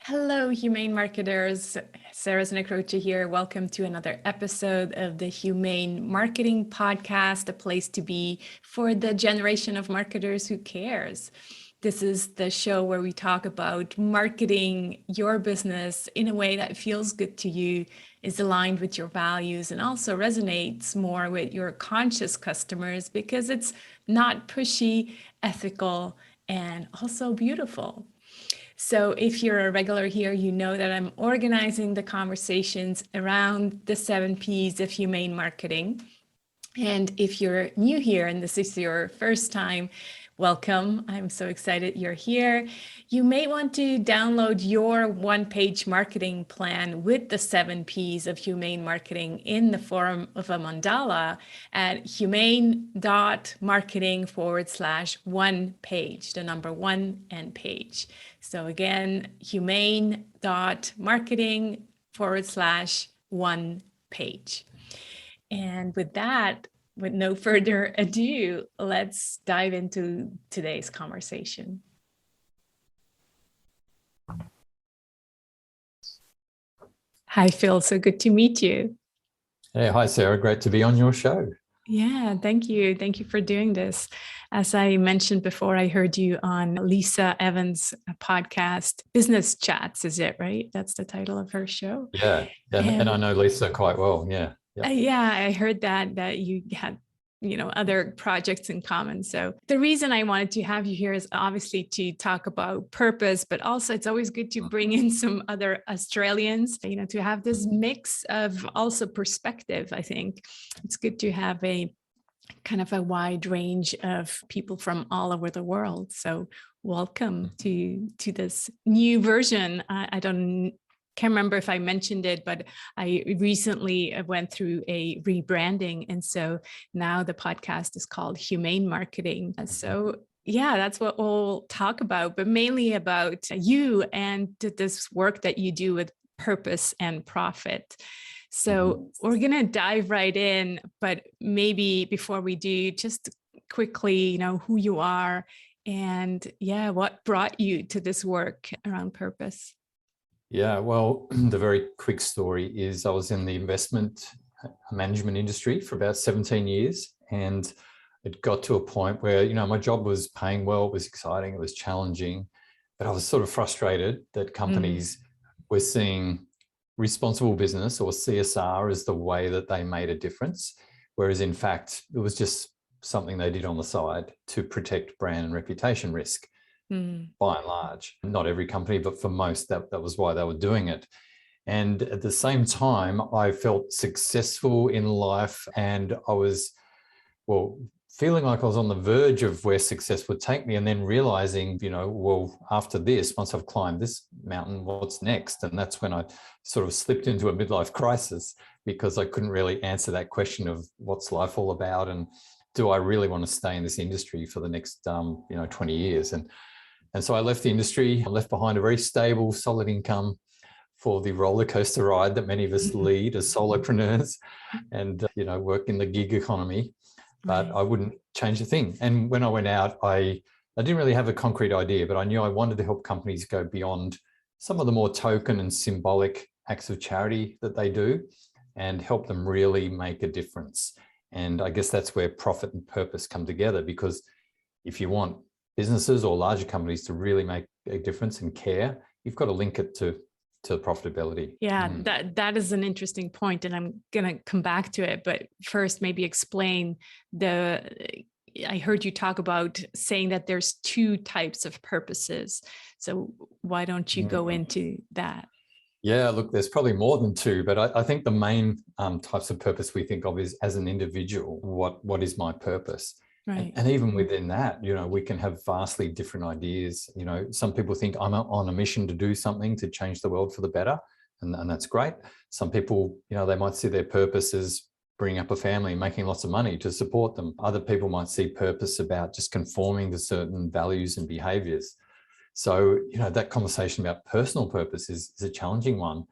Hello, humane marketers. Sarah Znakrocha here. Welcome to another episode of the Humane Marketing Podcast, a place to be for the generation of marketers who cares. This is the show where we talk about marketing your business in a way that feels good to you, is aligned with your values, and also resonates more with your conscious customers because it's not pushy, ethical, and also beautiful. So if you're a regular here, you know that I'm organizing the conversations around the 7 Ps of humane marketing. And if you're new here and this is your first time, welcome. I'm so excited you're here. You may want to download your one-page marketing plan with the 7 Ps of humane marketing in the form of a mandala at humane.marketing/one page, the number 1 and page. So again, humane.marketing/one page. And with that, with no further ado, let's dive into today's conversation. Hi, Phil. So good to meet you. Hey, hi, Sarah. Great to be on your show. Yeah, thank you. Thank you for doing this. As I mentioned before, I heard you on Lisa Evans' podcast, Business Chats, is it, right? That's the title of her show. Yeah. And I know Lisa quite well. Yeah. Yeah, I heard that you had other projects in common. So the reason I wanted to have you here is obviously to talk about purpose, but also it's always good to bring in some other Australians, to have this mix of also perspective. I think it's good to have a kind of a wide range of people from all over the world. So welcome to this new version. I can't remember if I mentioned it, but I recently went through a rebranding. And so now the podcast is called Humane Marketing. So yeah, that's what we'll talk about, but mainly about you and this work that you do with purpose and profit. So we're going to dive right in, but maybe before we do, just quickly, who you are and what brought you to this work around purpose. Yeah, well, the very quick story is I was in the investment management industry for about 17 years. And it got to a point where, my job was paying well, it was exciting, it was challenging, but I was sort of frustrated that companies were seeing responsible business or CSR as the way that they made a difference. Whereas in fact, it was just something they did on the side to protect brand and reputation risk. By and large, not every company, but for most, that was why they were doing it. And at the same time, I felt successful in life, and I was, feeling like I was on the verge of where success would take me, and then realizing, after this, once I've climbed this mountain, what's next? And that's when I sort of slipped into a midlife crisis because I couldn't really answer that question of what's life all about, and do I really want to stay in this industry for the next 20 years? And so I left the industry. I left behind a very stable, solid income for the roller coaster ride that many of us lead as solopreneurs and, work in the gig economy. But I wouldn't change a thing. And when I went out, I didn't really have a concrete idea, but I knew I wanted to help companies go beyond some of the more token and symbolic acts of charity that they do and help them really make a difference. And I guess that's where profit and purpose come together, because if you want businesses or larger companies to really make a difference and care, you've got to link it to profitability. Yeah, that is an interesting point, and I'm going to come back to it. But first, maybe explain I heard you talk about saying that there's 2 types of purposes. So why don't you go into that? Yeah, look, there's probably more than 2, but I think the main types of purpose we think of is as an individual, what is my purpose? Right. And even within that, we can have vastly different ideas. Some people think I'm on a mission to do something to change the world for the better, and that's great. Some people, they might see their purpose as bringing up a family, making lots of money to support them. Other people might see purpose about just conforming to certain values and behaviors. So, that conversation about personal purpose is a challenging one.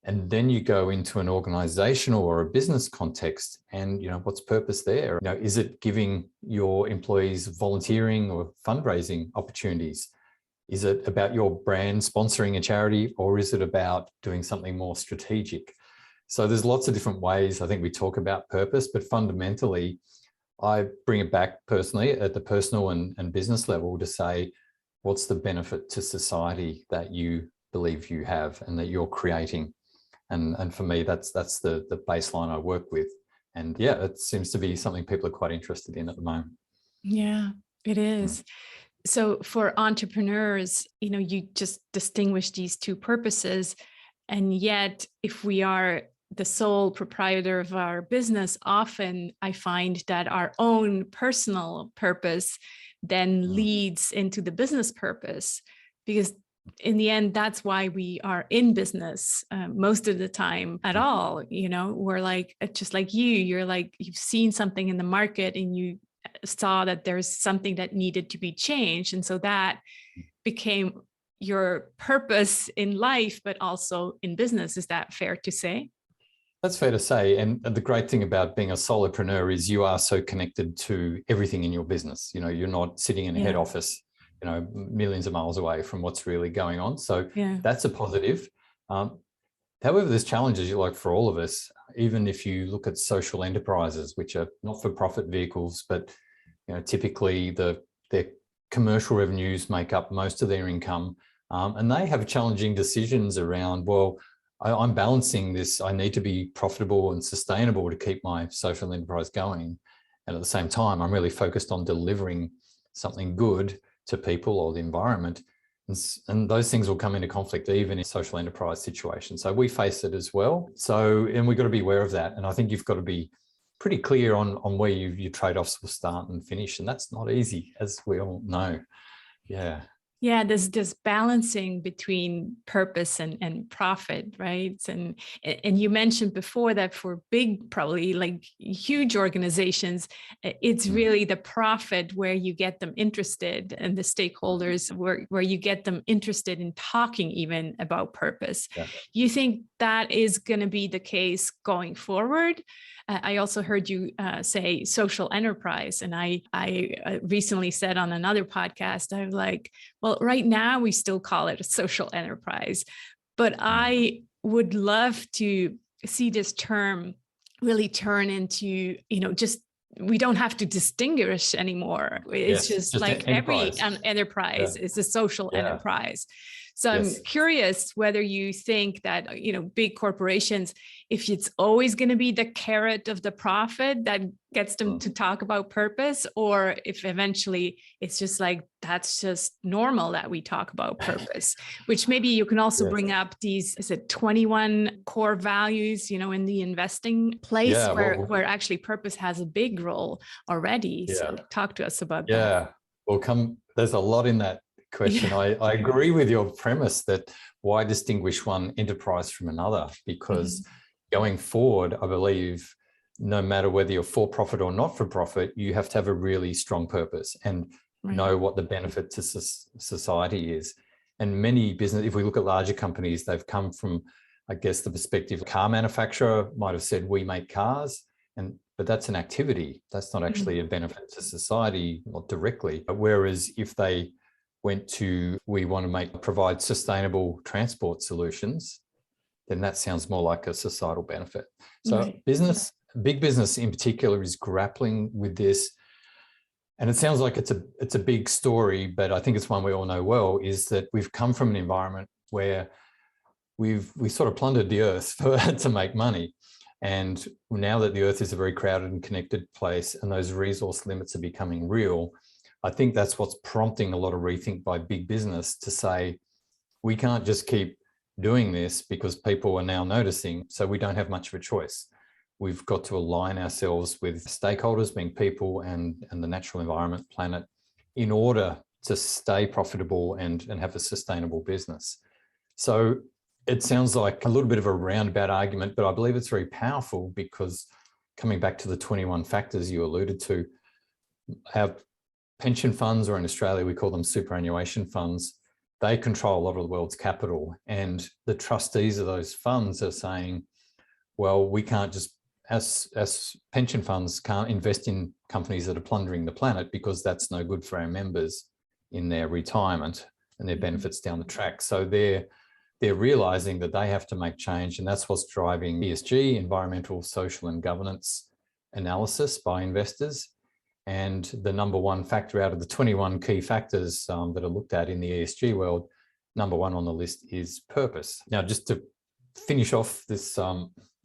And then you go into an organizational or a business context and, what's purpose there? Is it giving your employees volunteering or fundraising opportunities? Is it about your brand sponsoring a charity, or is it about doing something more strategic? So there's lots of different ways I think we talk about purpose, but fundamentally, I bring it back personally at the personal and business level to say, what's the benefit to society that you believe you have and that you're creating? And for me, that's the baseline I work with. And yeah, it seems to be something people are quite interested in at the moment. Yeah, it is. So for entrepreneurs, you just distinguish these two purposes. And yet, if we are the sole proprietor of our business, often I find that our own personal purpose then leads into the business purpose, because in the end, that's why we are in business most of the time at all. We're like, just like you're like, you've seen something in the market and you saw that there's something that needed to be changed. And so that became your purpose in life, but also in business. Is that fair to say? That's fair to say. And the great thing about being a solopreneur is you are so connected to everything in your business. You're not sitting in a head office, millions of miles away from what's really going on. So that's a positive. However, there's challenges, like for all of us, even if you look at social enterprises, which are not-for-profit vehicles, but typically their commercial revenues make up most of their income, and they have challenging decisions around, well, I'm balancing this. I need to be profitable and sustainable to keep my social enterprise going. And at the same time, I'm really focused on delivering something good to people or the environment. And those things will come into conflict even in social enterprise situations. So we face it as well. And we've got to be aware of that. And I think you've got to be pretty clear on where your trade-offs will start and finish. And that's not easy, as we all know. Yeah. Yeah, there's this balancing between purpose and profit, right? And you mentioned before that for big, probably like huge organizations, it's really the profit where you get them interested, and the stakeholders where you get them interested in talking even about purpose. Yeah. You think that is going to be the case going forward? I also heard you say social enterprise. And I recently said on another podcast, I'm like, well, right now we still call it a social enterprise, but I would love to see this term really turn into, just, we don't have to distinguish anymore. It's just like every enterprise is a social enterprise. So I'm curious whether you think that, big corporations, if it's always going to be the carrot of the profit that gets them to talk about purpose, or if eventually it's just like, that's just normal that we talk about purpose, which maybe you can also bring up these, is it 21 core values, in the investing place where actually purpose has a big role already. Yeah. So talk to us about that. Yeah, there's a lot in that question. I agree with your premise that why distinguish one enterprise from another, because going forward, I believe no matter whether you're for profit or not for profit, you have to have a really strong purpose and know what the benefit to society is. And many business, if we look at larger companies, they've come from, I guess, the perspective, a car manufacturer might have said, we make cars, but that's an activity. That's not actually a benefit to society, not directly. Whereas if they went to, we want to provide sustainable transport solutions, then that sounds more like a societal benefit. So big business in particular is grappling with this. And it sounds like it's a big story, but I think it's one we all know well, is that we've come from an environment where we sort of plundered the earth to make money. And now that the earth is a very crowded and connected place and those resource limits are becoming real, I think that's what's prompting a lot of rethink by big business to say, we can't just keep doing this because people are now noticing, so we don't have much of a choice. We've got to align ourselves with stakeholders, being people and the natural environment, planet, in order to stay profitable and have a sustainable business. So it sounds like a little bit of a roundabout argument, but I believe it's very powerful because coming back to the 21 factors you alluded to, our pension funds, or in Australia, we call them superannuation funds, they control a lot of the world's capital. And the trustees of those funds are saying, well, we can't just, as pension funds can't invest in companies that are plundering the planet because that's no good for our members in their retirement. and their benefits down the track. So they're realizing that they have to make change, and that's what's driving ESG, environmental, social, and governance analysis by investors. And the number one factor out of the 21 key factors that are looked at in the ESG world, number one on the list is purpose. Now, just to finish off this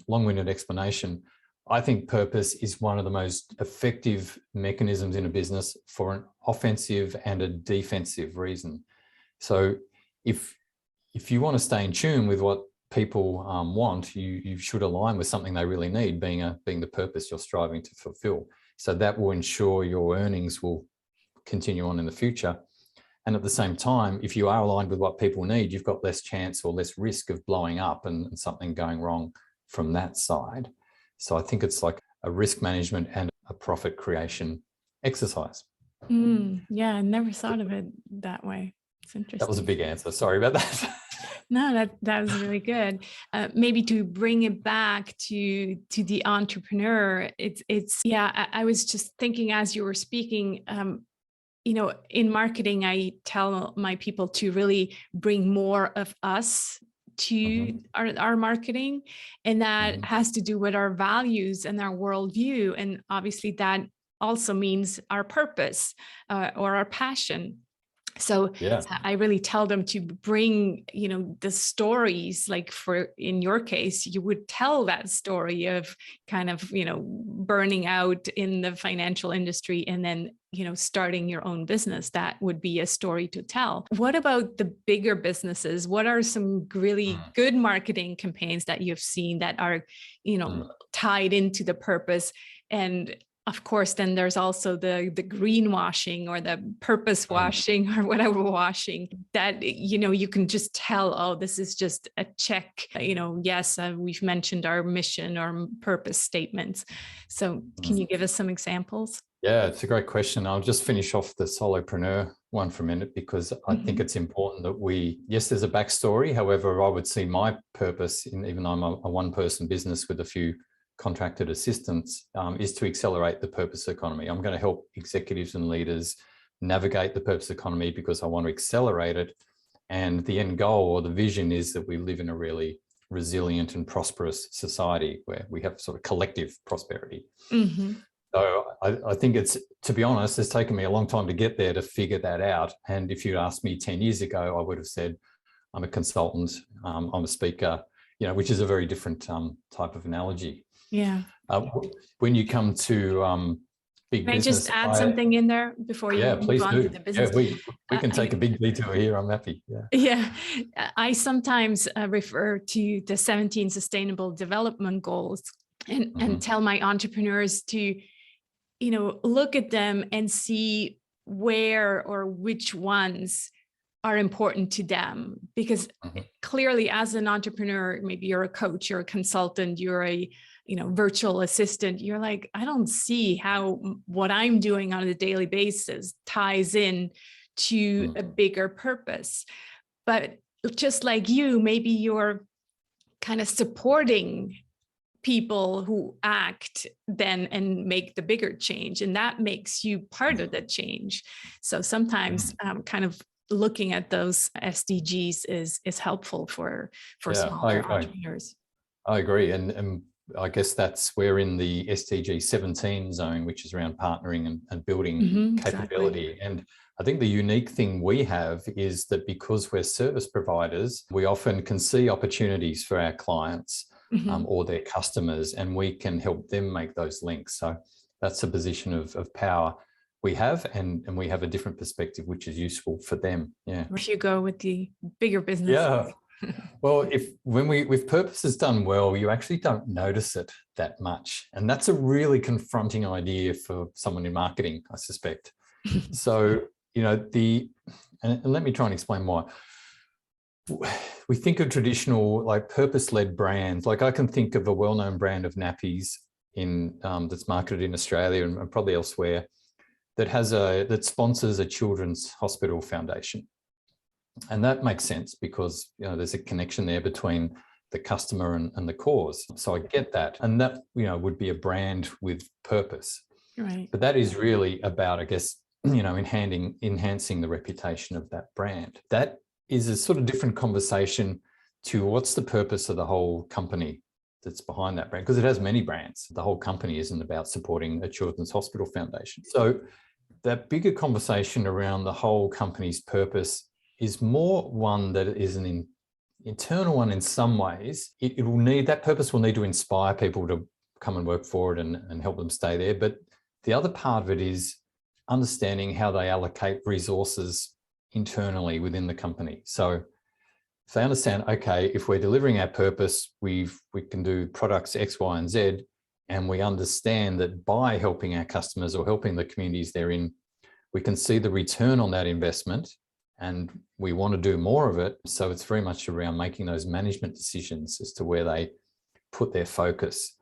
long-winded explanation, I think purpose is one of the most effective mechanisms in a business for an offensive and a defensive reason. So if you want to stay in tune with what people want, you should align with something they really need, being the purpose you're striving to fulfill. So that will ensure your earnings will continue on in the future. And at the same time, if you are aligned with what people need, you've got less chance or less risk of blowing up and something going wrong from that side. So I think it's like a risk management and a profit creation exercise. Yeah, I never thought of it that way. It's interesting. That was a big answer. Sorry about that. No, that was really good. Maybe to bring it back to the entrepreneur, it's yeah. I was just thinking as you were speaking. In marketing, I tell my people to really bring more of us to our marketing, and that has to do with our values and our worldview, and obviously that also means our purpose or our passion. So I really tell them to bring, the stories, like in your case, you would tell that story of kind of, burning out in the financial industry and then, starting your own business. That would be a story to tell. What about the bigger businesses? What are some really good marketing campaigns that you've seen that are, tied into the purpose? And of course, then there's also the greenwashing or the purpose washing or whatever washing that, you can just tell, oh, this is just a check. Yes, we've mentioned our mission or purpose statements. So can you give us some examples? Yeah, it's a great question. I'll just finish off the solopreneur one for a minute, because I think it's important that yes, there's a backstory. However, I would see my purpose, even though I'm a one-person business with a few contracted assistants, is to accelerate the purpose economy. I'm going to help executives and leaders navigate the purpose economy because I want to accelerate it. And the end goal or the vision is that we live in a really resilient and prosperous society where we have sort of collective prosperity. So I think to be honest, it's taken me a long time to get there, to figure that out. And if you'd asked me 10 years ago, I would have said, I'm a consultant, I'm a speaker, which is a very different type of analogy. Yeah. When you come to big Can business, I just add something in there before you move on to the business? Yeah, we can take a big detour here. I'm happy. Yeah. I sometimes refer to the 17 Sustainable Development Goals and tell my entrepreneurs to, look at them and see where or which ones are important to them. Because clearly, as an entrepreneur, maybe you're a coach, you're a consultant, you're a virtual assistant, you're like, I don't see how what I'm doing on a daily basis ties in to a bigger purpose. But just like you, maybe you're kind of supporting people who act then and make the bigger change, and that makes you part of the change. So sometimes kind of looking at those SDGs is helpful for smaller entrepreneurs. I agree, and I guess we're in the SDG 17 zone, which is around partnering and building capability. Exactly. And I think the unique thing we have is that because we're service providers, we often can see opportunities for our clients or their customers, and we can help them make those links. So that's a position of power we have, and we have a different perspective, which is useful for them. Yeah. Where you go with the bigger business? Yeah. Well, if purpose is done well, you actually don't notice it that much. And that's a really confronting idea for someone in marketing, I suspect. So, and let me try and explain why. We think of traditional, like purpose-led brands. Like I can think of a well-known brand of nappies that's marketed in Australia and probably elsewhere that sponsors a children's hospital foundation. And that makes sense because there's a connection there between the customer and the cause. So I get that. And that would be a brand with purpose. Right. But that is really about, I guess, enhancing the reputation of that brand. That is a sort of different conversation to what's the purpose of the whole company that's behind that brand, because it has many brands. The whole company isn't about supporting a children's hospital foundation. So that bigger conversation around the whole company's purpose is more one that is an internal one in some ways. That purpose will need to inspire people to come and work for it and help them stay there. But the other part of it is understanding how they allocate resources internally within the company. So if they understand, okay, if we're delivering our purpose, we can do products X, Y, and Z, and we understand that by helping our customers or helping the communities they're in, we can see the return on that investment, and we want to do more of it. So it's very much around making those management decisions as to where they put their focus.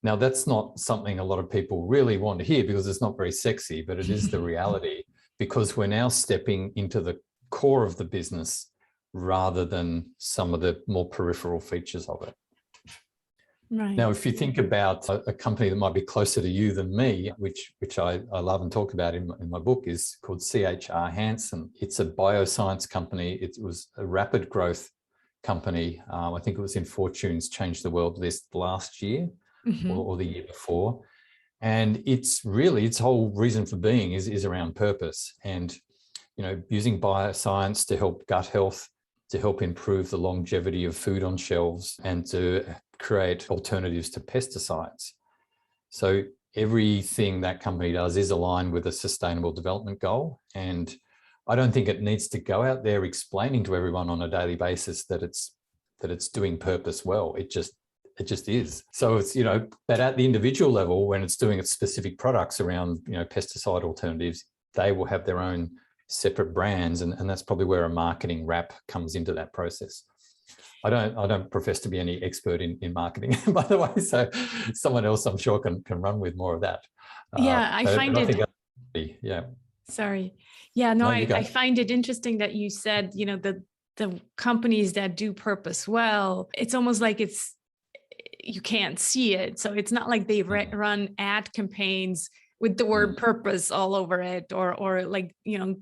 Now, that's not something a lot of people really want to hear because it's not very sexy, but it is the reality, because we're now stepping into the core of the business rather than some of the more peripheral features of it. Right. Now, if you think about a company that might be closer to you than me, which I love and talk about in my book, is called CHR Hansen. It's a bioscience company. It was a rapid growth company. I think it was in Fortune's Change the World list last year or the year before. And its whole reason for being is around purpose, and using bioscience to help gut health, to help improve the longevity of food on shelves, and to create alternatives to pesticides. So everything that company does is aligned with a sustainable development goal. And I don't think it needs to go out there explaining to everyone on a daily basis that it's doing purpose well. It just is. So it's, but at the individual level, when it's doing its specific products around, pesticide alternatives, they will have their own separate brands. And that's probably where a marketing wrap comes into that process. I don't profess to be any expert in marketing, by the way. So someone else, I'm sure, can run with more of that. Yeah, I find it. Yeah. Sorry. Yeah, no, I find it interesting that you said, the companies that do purpose well, it's almost like you can't see it. So it's not like they run ad campaigns with the word purpose all over it, or like,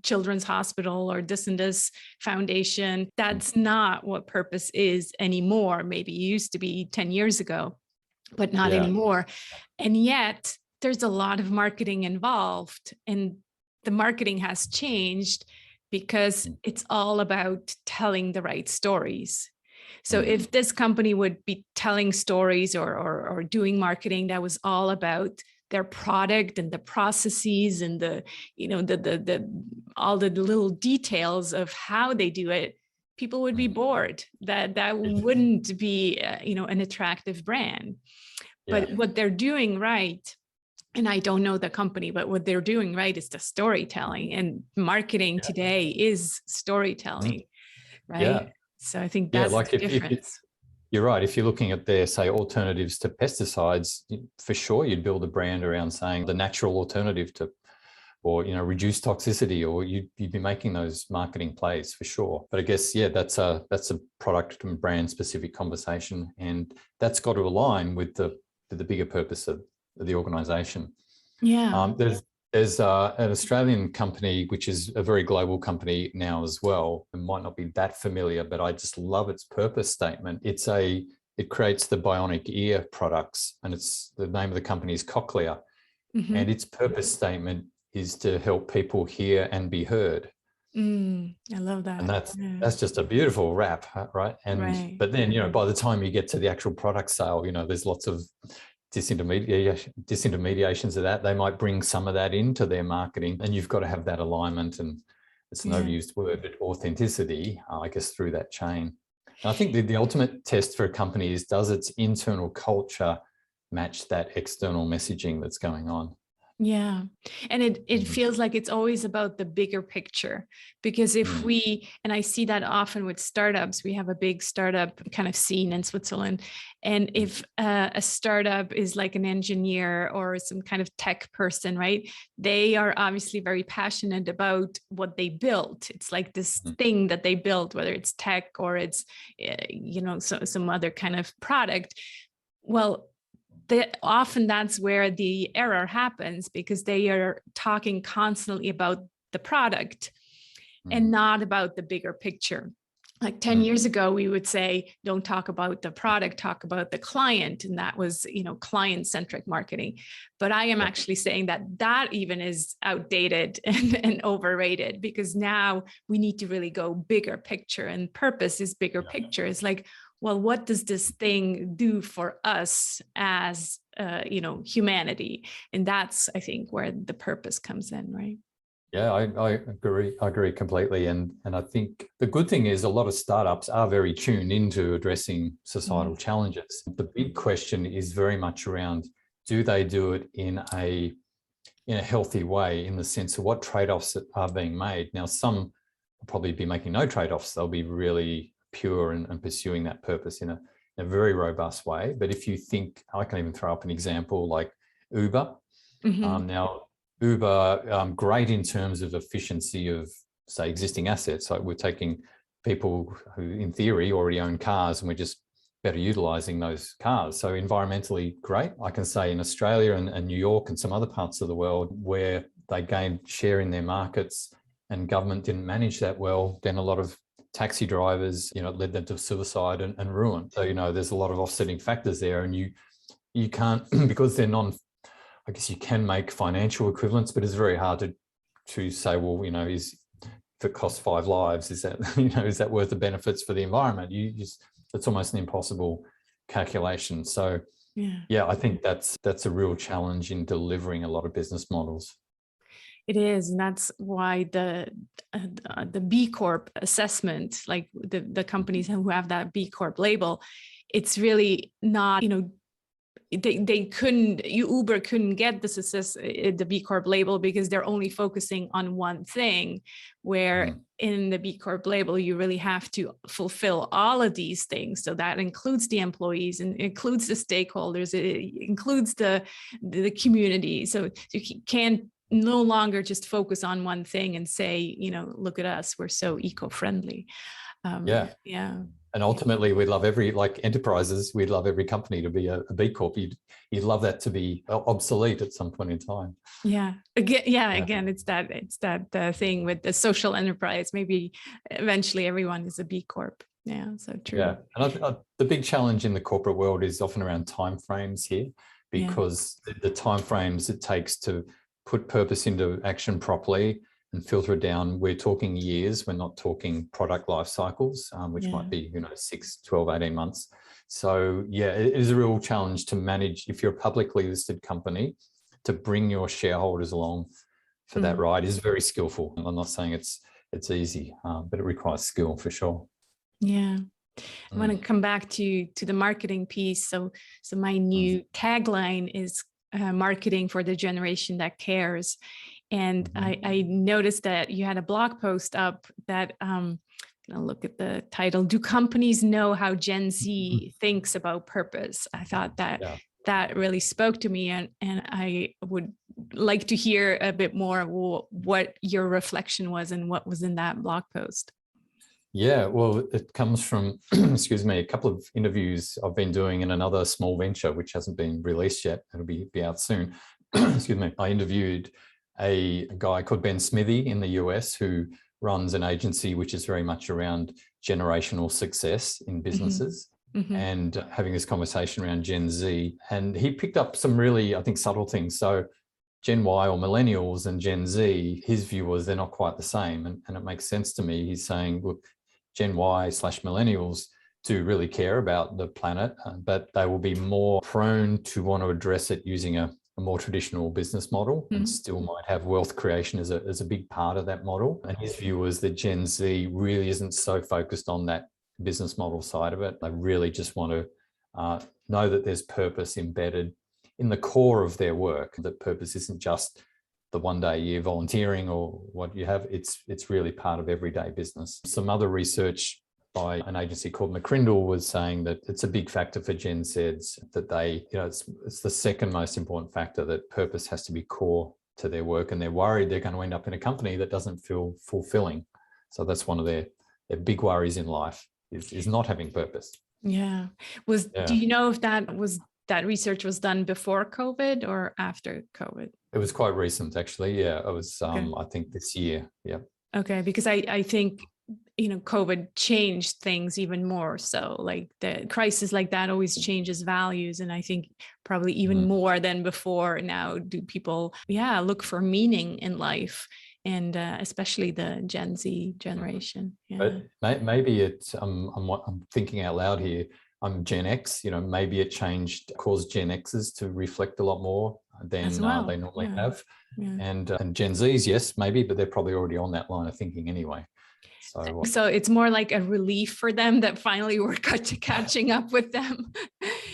Children's Hospital or this and this foundation. That's not what purpose is anymore. Maybe it used to be 10 years ago, but not anymore. And yet there's a lot of marketing involved, and the marketing has changed because it's all about telling the right stories. So if this company would be telling stories or doing marketing that was all about their product and the processes and the all the little details of how they do it, people would be bored. That wouldn't be an attractive brand. But what they're doing right, and I don't know the company, but what they're doing right is the storytelling, and marketing today is storytelling, right? Yeah. So I think that's the difference. You're right. If you're looking at their, say, alternatives to pesticides, for sure, you'd build a brand around saying the natural alternative to, or, reduce toxicity, or you'd be making those marketing plays for sure. But I guess, that's a product and brand specific conversation, and that's got to align with the bigger purpose of the organization. Yeah. There's an Australian company, which is a very global company now as well. It might not be that familiar, but I just love its purpose statement. It creates the bionic ear products, and the name of the company is Cochlear. And its purpose statement is to help people hear and be heard. I love that. And that's just a beautiful wrap, right? But then, by the time you get to the actual product sale, there's lots of disintermediations of that. They might bring some of that into their marketing, and you've got to have that alignment, and it's an overused word, but authenticity, I guess, through that chain. And I think the ultimate test for a company is, does its internal culture match that external messaging that's going on? Yeah. And it feels like it's always about the bigger picture, because if and I see that often with startups, we have a big startup kind of scene in Switzerland. And if a startup is like an engineer or some kind of tech person, right? They are obviously very passionate about what they built. It's like this thing that they built, whether it's tech or it's, some other kind of product. Well, often that's where the error happens, because they are talking constantly about the product and not about the bigger picture. Like 10 years ago, we would say, don't talk about the product, talk about the client. And that was, client-centric marketing. But I am actually saying that even is outdated and overrated, because now we need to really go bigger picture, and purpose is bigger picture. It's like, well, what does this thing do for us as, humanity? And that's, I think, where the purpose comes in, right? Yeah, I agree. I agree completely. And I think the good thing is a lot of startups are very tuned into addressing societal challenges. The big question is very much around, do they do it in a healthy way, in the sense of what trade-offs are being made? Now, some will probably be making no trade-offs. They'll be really pure and pursuing that purpose in a very robust way. But if you think, I can even throw up an example like Uber. Now, Uber, great in terms of efficiency of, say, existing assets. Like we're taking people who in theory already own cars, and we're just better utilizing those cars. So environmentally great. I can say in Australia and New York and some other parts of the world where they gained share in their markets and government didn't manage that well, then a lot of taxi drivers, led them to suicide and ruin. So, there's a lot of offsetting factors there, and you can't, because they're I guess you can make financial equivalents, but it's very hard to say, well, if it costs 5 lives, is that, is that worth the benefits for the environment? It's almost an impossible calculation. So yeah, I think that's a real challenge in delivering a lot of business models. It is, and that's why the B Corp assessment, like the companies who have that B Corp label, it's really not, they couldn't, Uber couldn't get the B Corp label because they're only focusing on one thing, where in the B Corp label, you really have to fulfill all of these things. So that includes the employees, and includes the stakeholders, it includes the community. So you can't no longer just focus on one thing and say, look at us, we're so eco-friendly. And ultimately, we'd love enterprises, we'd love every company to be a B Corp. You'd love that to be obsolete at some point in time. Again, it's that thing with the social enterprise. Maybe eventually everyone is a B Corp. Yeah, so true. Yeah, and the big challenge in the corporate world is often around timeframes here, because the timeframes it takes to put purpose into action properly and filter it down, we're talking years, we're not talking product life cycles, which might be 6, 12, 18 months. So yeah, it is a real challenge to manage, if you're a publicly listed company, to bring your shareholders along for that ride is very skillful. I'm not saying it's easy, but it requires skill for sure. Yeah. I want to come back to the marketing piece. So my new tagline is marketing for the generation that cares. And I noticed that you had a blog post up that, I'll look at the title, Do Companies Know How Gen Z Thinks About Purpose? I thought that really spoke to me, and I would like to hear a bit more what your reflection was and what was in that blog post. Yeah, well, it comes from, excuse me, a couple of interviews I've been doing in another small venture, which hasn't been released yet. It'll be out soon. Excuse me. I interviewed a guy called Ben Smithy in the US, who runs an agency which is very much around generational success in businesses, and having this conversation around Gen Z. And he picked up some really, I think, subtle things. So Gen Y or millennials and Gen Z, his view was they're not quite the same. And it makes sense to me. He's saying, look, Gen Y/millennials do really care about the planet, but they will be more prone to want to address it using a more traditional business model, and still might have wealth creation as a big part of that model. And his view was that Gen Z really isn't so focused on that business model side of it. They really just want to know that there's purpose embedded in the core of their work, that purpose isn't just the one day a year volunteering or what you have, it's really part of everyday business. Some other research by an agency called McCrindle was saying that it's a big factor for Gen Zs, that they, it's the second most important factor, that purpose has to be core to their work, and they're worried they're going to end up in a company that doesn't feel fulfilling. So that's one of their big worries in life, is not having purpose. Yeah. Do you know if that was that research was done before COVID or after COVID? It was quite recent, actually. Yeah, it was, Okay. I think this year. Yeah. Okay, because I think, COVID changed things even more. So like the crisis like that always changes values. And I think probably even more than before now do people, look for meaning in life, and especially the Gen Z generation. Yeah. But maybe it's, I'm thinking out loud here. I'm Gen X, maybe it caused Gen Xers to reflect a lot more than As well. they normally have. Yeah. And Gen Zs, yes, maybe, but they're probably already on that line of thinking anyway. So it's more like a relief for them that finally we're catching up with them.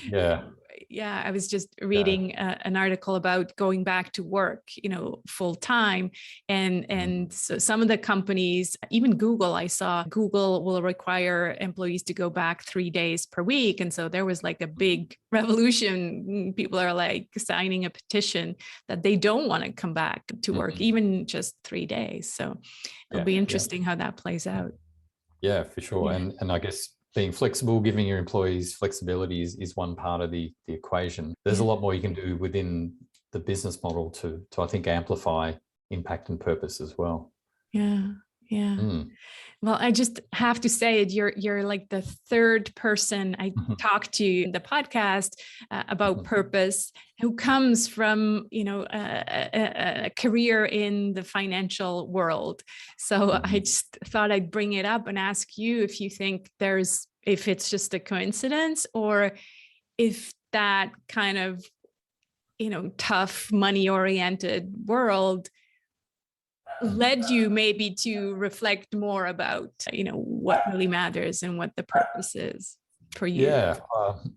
Yeah. Yeah, I was just reading an article about going back to work, full time. And so some of the companies, even Google, I saw Google will require employees to go back 3 days per week. And so there was like a big revolution. People are like signing a petition that they don't want to come back to work, even just 3 days. So it'll be interesting how that plays out. Yeah, for sure. Yeah. And I guess being flexible, giving your employees flexibility is one part of the equation. There's a lot more you can do within the business model to I think amplify impact and purpose as well. Yeah. Well, I just have to say it. You're like the third person I talked to in the podcast about purpose, who comes from a career in the financial world. So I just thought I'd bring it up and ask you if you think if it's just a coincidence, or if that kind of tough money-oriented world led you maybe to reflect more about what really matters and what the purpose is for you. Yeah,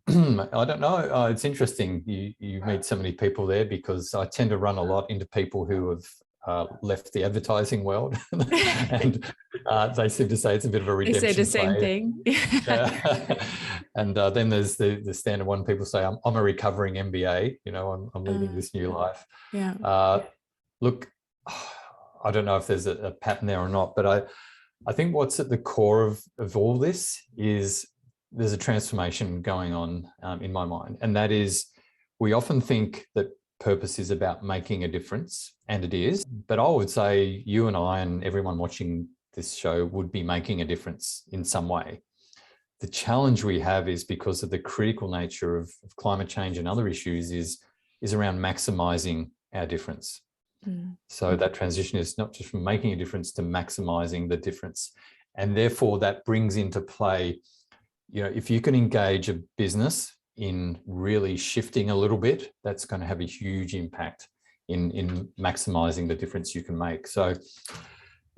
I don't know. It's interesting you meet so many people there, because I tend to run a lot into people who have left the advertising world, and they seem to say it's a bit of a redemption. They say the same thing. And then there's the standard one. People say, I'm a recovering MBA. I'm leading this new life. Yeah. Look, I don't know if there's a pattern there or not, but I think what's at the core of all this is there's a transformation going on in my mind. And that is, we often think that purpose is about making a difference, and it is. But I would say you and I and everyone watching this show would be making a difference in some way. The challenge we have is, because of the critical nature of climate change and other issues, is around maximizing our difference. So that transition is not just from making a difference to maximizing the difference. And therefore that brings into play, if you can engage a business in really shifting a little bit, that's going to have a huge impact in maximizing the difference you can make. So,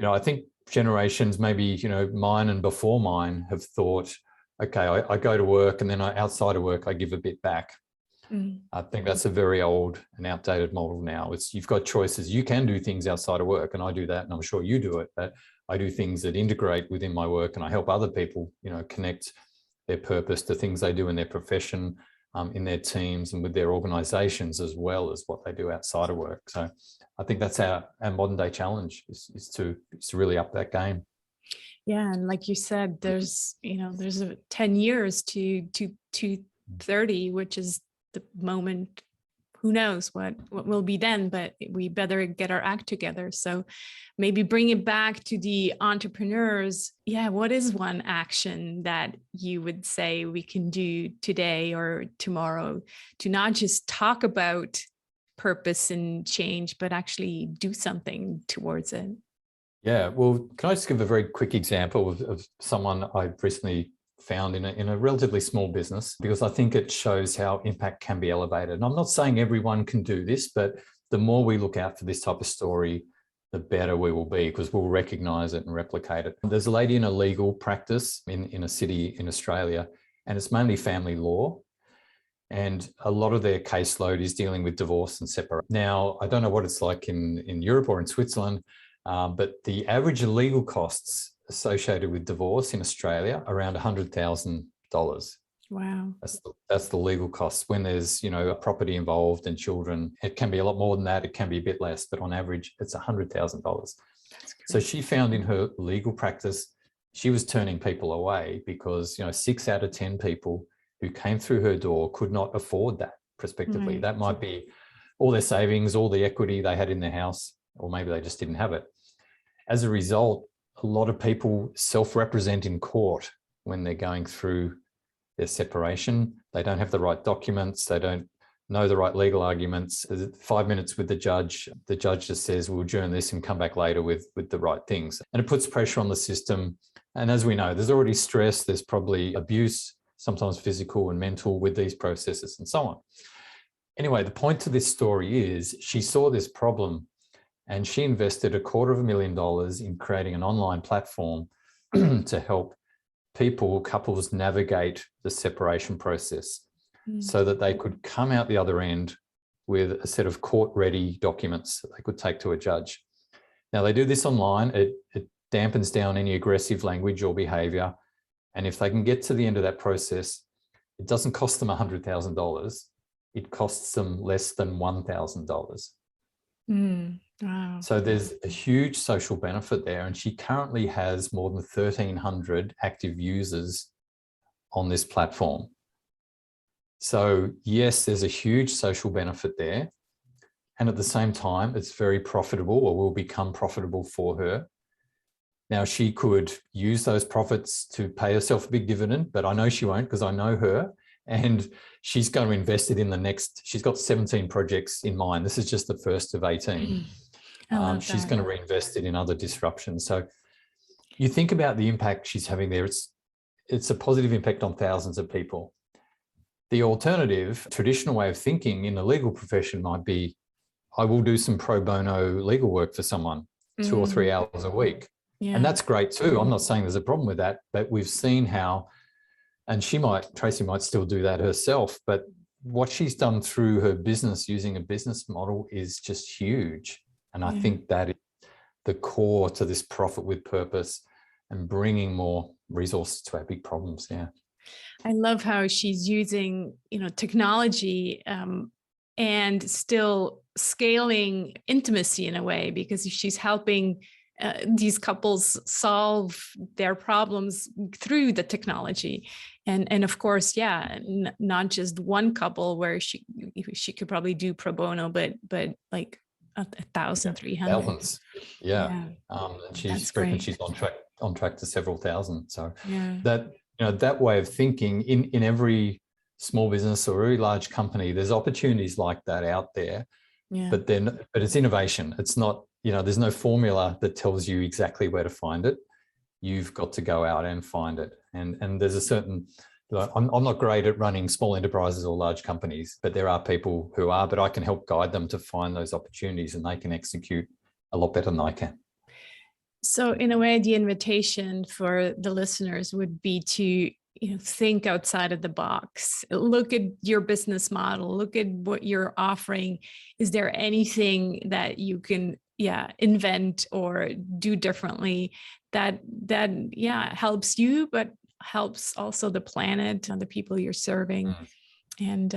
I think generations, maybe, mine and before mine, have thought, okay, I go to work, and then outside of work, I give a bit back. I think that's a very old and outdated model now. You've got choices. You can do things outside of work, and I do that, and I'm sure you do it. But I do things that integrate within my work, and I help other people, connect their purpose to things they do in their profession, in their teams, and with their organizations, as well as what they do outside of work. So I think that's our modern day challenge is to really up that game. Yeah, and like you said, there's 10 years to 30, which is the moment. Who knows what will be then, but we better get our act together. So maybe bring it back to the entrepreneurs. Yeah, what is one action that you would say we can do today or tomorrow to not just talk about purpose and change, but actually do something towards it? Yeah, well, can I just give a very quick example of someone I recently found in a relatively small business, because I think it shows how impact can be elevated. And I'm not saying everyone can do this, but the more we look out for this type of story, the better we will be, because we'll recognize it and replicate it. There's a lady in a legal practice in a city in Australia, and it's mainly family law. And a lot of their caseload is dealing with divorce and separation. Now, I don't know what it's like in Europe or in Switzerland, but the average legal costs associated with divorce in Australia around $100,000. Wow. That's the legal costs. When there's, a property involved and children, it can be a lot more than that. It can be a bit less, but on average, it's $100,000. So she found in her legal practice, she was turning people away because, 6 out of 10 people who came through her door could not afford that prospectively. Right. That might be all their savings, all the equity they had in their house, or maybe they just didn't have it. As a result, a lot of people self-represent in court when they're going through their separation. They don't have the right documents. They don't know the right legal arguments. 5 minutes with the judge just says, we'll adjourn this and come back later with the right things. And it puts pressure on the system. And as we know, there's already stress, there's probably abuse, sometimes physical and mental with these processes and so on. Anyway, the point to this story is she saw this problem and she invested $250,000 in creating an online platform to help couples navigate the separation process so that they could come out the other end with a set of court-ready documents that they could take to a judge. Now, they do this online. It dampens down any aggressive language or behavior. And if they can get to the end of that process, it doesn't cost them $100,000. It costs them less than $1,000. Wow. So there's a huge social benefit there. And she currently has more than 1,300 active users on this platform. So yes, there's a huge social benefit there. And at the same time, it's very profitable, or will become profitable for her. Now, she could use those profits to pay herself a big dividend, but I know she won't, because I know her. And she's going to invest it in the next, she's got 17 projects in mind. This is just the first of 18. She's going to reinvest it in other disruptions. So you think about the impact she's having there. It's a positive impact on thousands of people. The alternative, traditional way of thinking in the legal profession might be, I will do some pro bono legal work for someone 2 or 3 hours a week. Yeah. And that's great too. I'm not saying there's a problem with that, but we've seen how, and Tracy might still do that herself, but what she's done through her business using a business model is just huge. And I think that is the core to this profit with purpose and bringing more resources to our big problems. Yeah. I love how she's using, technology and still scaling intimacy in a way, because she's helping these couples solve their problems through the technology. And of course, not just one couple where she could probably do pro bono, but like 1,300. Thousands. Yeah. And she's on track to several thousand. So that way of thinking in every small business or very large company, there's opportunities like that out there. Yeah. But it's innovation. It's not, there's no formula that tells you exactly where to find it. You've got to go out and find it. And there's a certain, I'm not great at running small enterprises or large companies, but there are people who are, but I can help guide them to find those opportunities, and they can execute a lot better than I can. So in a way, the invitation for the listeners would be to, think outside of the box, look at your business model, look at what you're offering. Is there anything that you can, invent or do differently that helps you, but helps also the planet and the people you're serving? And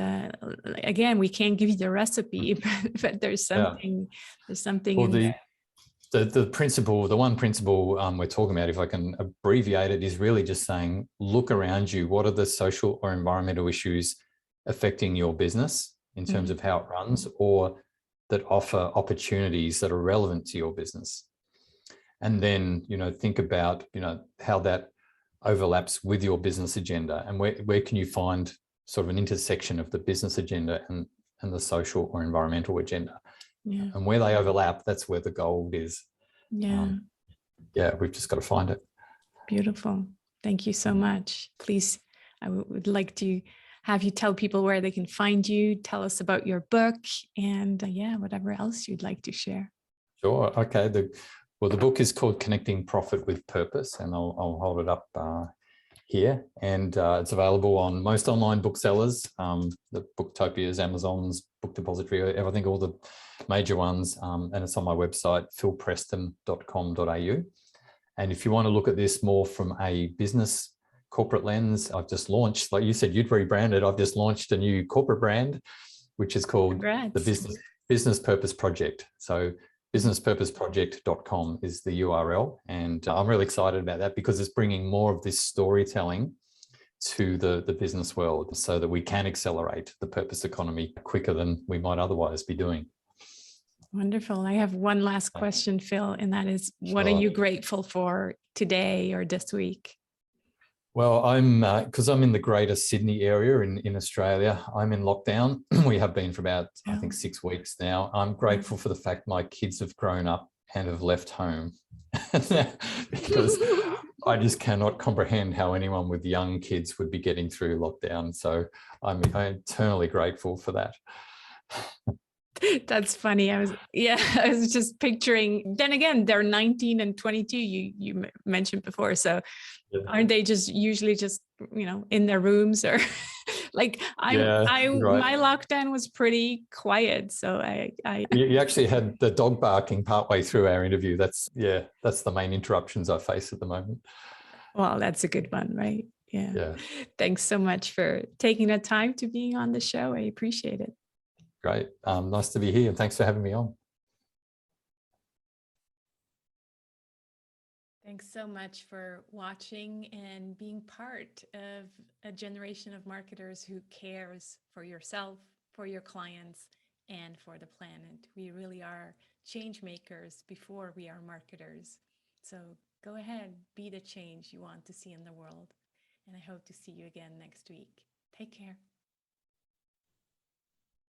again, we can't give you the recipe, but there's something, in there. The principle, the one principle we're talking about, if I can abbreviate it, is really just saying, look around you. What are the social or environmental issues affecting your business in terms of how it runs, or that offer opportunities that are relevant to your business? And then, think about, how that overlaps with your business agenda, and where can you find sort of an intersection of the business agenda and the social or environmental agenda. Yeah. And where they overlap, that's where the gold is. Yeah. We've just got to find it. Beautiful. Thank you so much. Please, I would like to have you tell people where they can find you, tell us about your book, and whatever else you'd like to share. Sure. Okay. The book is called Connecting Profit with Purpose, and I'll hold it up here, and it's available on most online booksellers, the Booktopias, Amazon's, Book Depository, I think all the major ones, and it's on my website, philpreston.com.au. And if you want to look at this more from a business corporate lens, I've just launched, like you said, you'd rebranded, I've just launched a new corporate brand, which is called the Business Purpose Project. So businesspurposeproject.com is the URL. And I'm really excited about that, because it's bringing more of this storytelling to the business world so that we can accelerate the purpose economy quicker than we might otherwise be doing. Wonderful. I have one last question, Phil, and that is, what are you grateful for today or this week? Well, because I'm in the greater Sydney area in Australia, I'm in lockdown. We have been for about, I think, 6 weeks now. I'm grateful for the fact my kids have grown up and have left home because I just cannot comprehend how anyone with young kids would be getting through lockdown. So I'm eternally grateful for that. That's funny. I was just picturing, then again, they're 19 and 22, you mentioned before. So aren't they just usually just, in their rooms or like my lockdown was pretty quiet. So you actually had the dog barking partway through our interview. That's the main interruptions I face at the moment. Well, that's a good one, right? Yeah. Thanks so much for taking the time to being on the show. I appreciate it. Great. Nice to be here, and thanks for having me on. Thanks so much for watching and being part of a generation of marketers who cares for yourself, for your clients, and for the planet. We really are change makers before we are marketers. So go ahead, be the change you want to see in the world. And I hope to see you again next week. Take care.